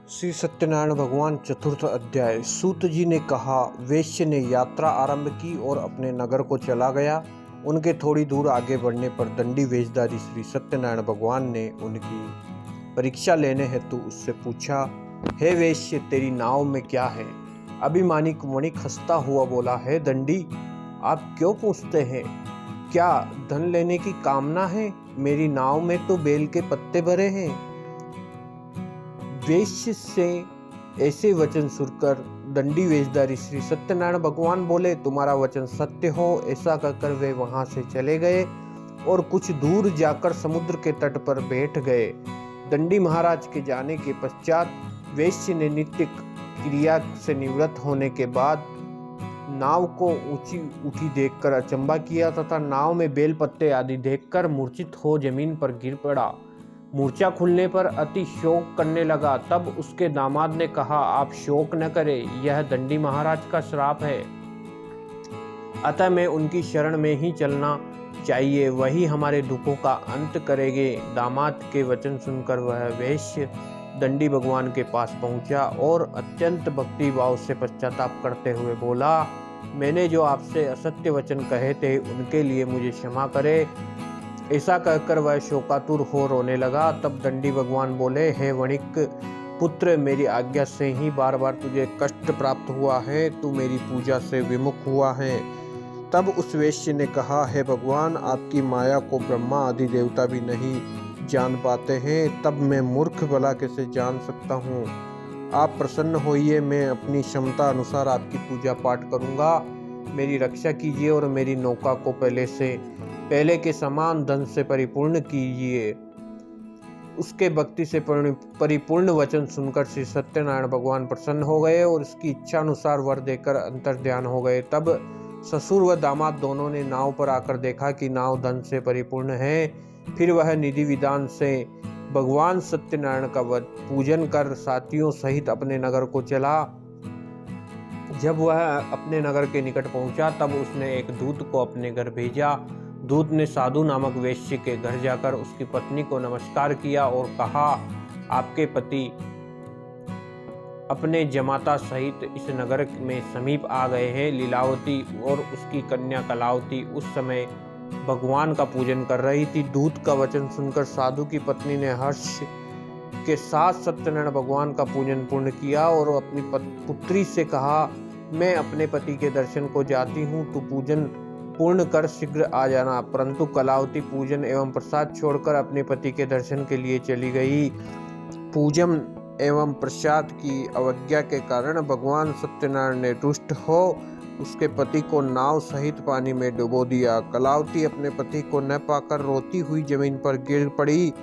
श्री सत्यनारायण भगवान चतुर्थ अध्याय। सूत जी ने कहा, वैश्य ने यात्रा आरंभ की और अपने नगर को चला गया। उनके थोड़ी दूर आगे बढ़ने पर दंडी वेशधारी श्री सत्यनारायण भगवान ने उनकी परीक्षा लेने हेतु उससे पूछा, हे वैश्य, तेरी नाव में क्या है? अभिमानी वणिक हंसता हुआ बोला, हे दंडी, आप क्यों पूछते हैं? क्या धन लेने की कामना है? मेरी नाव में तो बेल के पत्ते भरे हैं। वैश्य से ऐसे वचन सुनकर दंडी वेशधारी श्री सत्यनारायण भगवान बोले, तुम्हारा वचन सत्य हो। ऐसा कहकर वे वहां से चले गए और कुछ दूर जाकर समुद्र के तट पर बैठ गए। दंडी महाराज के जाने के पश्चात वैश्य ने नित्य क्रिया से निवृत्त होने के बाद नाव को ऊंची उठी देखकर अचंभा किया तथा नाव में बेल पत्ते आदि देखकर मूर्छित हो जमीन पर गिर पड़ा। मूर्छा खुलने पर अति शोक करने लगा। तब उसके दामाद ने कहा, आप शोक न करें, यह दंडी महाराज का श्राप है, अतः मैं उनकी शरण में ही चलना चाहिए, वही हमारे दुखों का अंत करेंगे। दामाद के वचन सुनकर वह वैश्य दंडी भगवान के पास पहुंचा और अत्यंत भक्ति भाव से पश्चाताप करते हुए बोला, मैंने जो आपसे असत्य वचन कहे थे उनके लिए मुझे क्षमा करे। ऐसा कहकर वह शोकातुर हो रोने लगा। तब दंडी भगवान बोले, हे वणिक पुत्र, मेरी आज्ञा से ही बार बार तुझे कष्ट प्राप्त हुआ है, तू मेरी पूजा से विमुख हुआ है। तब उस वैश्य ने कहा, हे भगवान, आपकी माया को ब्रह्मा आदि देवता भी नहीं जान पाते हैं, तब मैं मूर्ख भला कैसे जान सकता हूँ। आप प्रसन्न होइए, मैं अपनी क्षमता अनुसार आपकी पूजा पाठ करूँगा। मेरी रक्षा कीजिए और मेरी नौका को पहले के समान धन से परिपूर्ण कीजिए। उसके भक्ति से परिपूर्ण वचन सुनकर श्री सत्यनारायण भगवान प्रसन्न हो गए और उसकी इच्छा अनुसार वर देकर अंतर्ध्यान हो गए। तब ससुर व दामाद दोनों ने नाव पर आकर देखा कि नाव धन से परिपूर्ण है। फिर वह निधि विधान से भगवान सत्यनारायण का पूजन कर साथियों सहित अपने नगर को चला। जब वह अपने नगर के निकट पहुंचा तब उसने एक दूत को अपने घर भेजा। दूत ने साधु नामक वैश्य के घर जाकर उसकी पत्नी को नमस्कार किया और कहा, आपके पति अपने जमाता सहित इस नगर में समीप आ गए हैं। लीलावती और उसकी कन्या कलावती उस समय भगवान का पूजन कर रही थी। दूत का वचन सुनकर साधु की पत्नी ने हर्ष के साथ सत्यनारायण भगवान का पूजन पूर्ण किया और अपनी पुत्री से कहा, मैं अपने पति के दर्शन को जाती हूँ, तू पूजन पूर्ण कर शीघ्र आ जाना। परंतु कलावती पूजन एवं प्रसाद छोड़कर अपने पति के दर्शन के लिए चली गई। पूजन एवं प्रसाद की अवज्ञा के कारण भगवान सत्यनारायण ने रुष्ट हो उसके पति को नाव सहित पानी में डुबो दिया। कलावती अपने पति को न पाकर रोती हुई जमीन पर गिर पड़ी।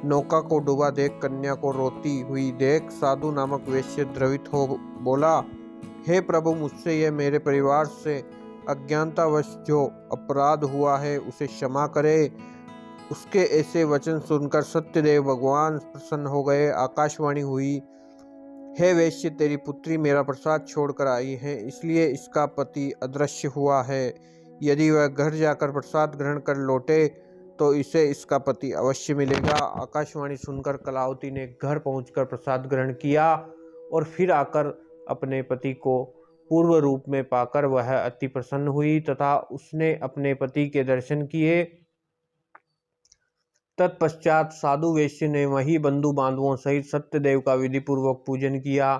नौका को डूबा देख कन्या को रोती हुई देख साधु नामक वैश्य द्रवित हो बोला, हे प्रभु, मुझसे यह मेरे परिवार से अज्ञानतावश जो अपराध हुआ है उसे क्षमा करे। उसके ऐसे वचन सुनकर सत्यदेव भगवान प्रसन्न हो गए। आकाशवाणी हुई, हे वैश्य, तेरी पुत्री मेरा प्रसाद छोड़कर आई है, इसलिए इसका पति अदृश्य हुआ है। यदि वह घर जाकर प्रसाद ग्रहण कर लौटे तो इसे इसका पति अवश्य मिलेगा। आकाशवाणी सुनकर कलावती ने घर पहुंचकर प्रसाद ग्रहण किया और फिर आकर अपने पति को पूर्व रूप में पाकर वह अति प्रसन्न हुई तथा उसने अपने पति के दर्शन किए। तत्पश्चात साधु वैश्य ने वही बंधु बांधवों सहित सत्यदेव का विधि पूर्वक पूजन किया।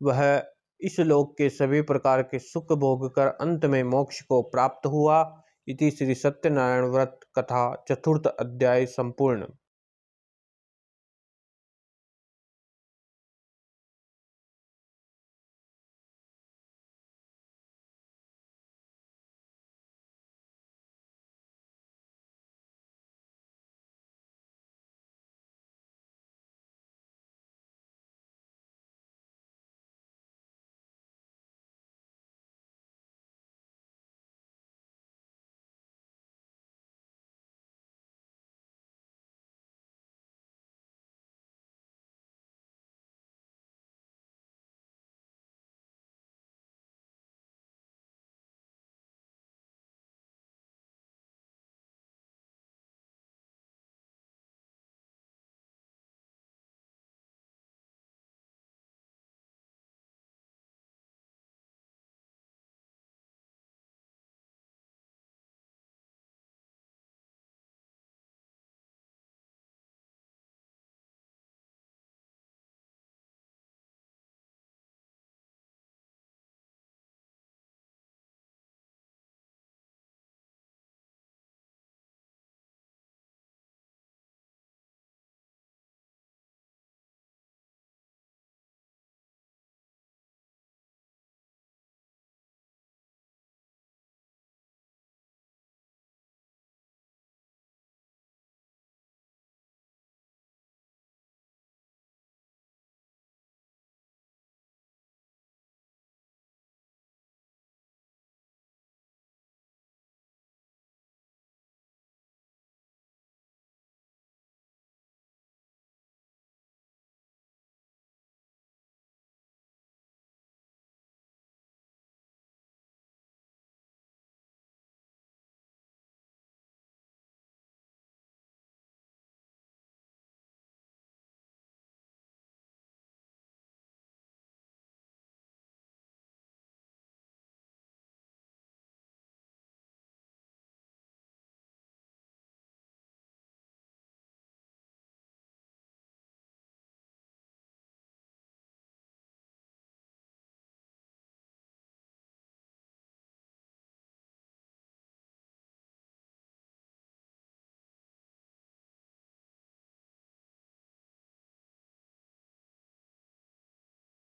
वह इस लोक के सभी प्रकार के सुख भोग कर अंत में मोक्ष को प्राप्त हुआ। इति श्री सत्यनारायण व्रत कथा चतुर्थ अध्याय संपूर्ण।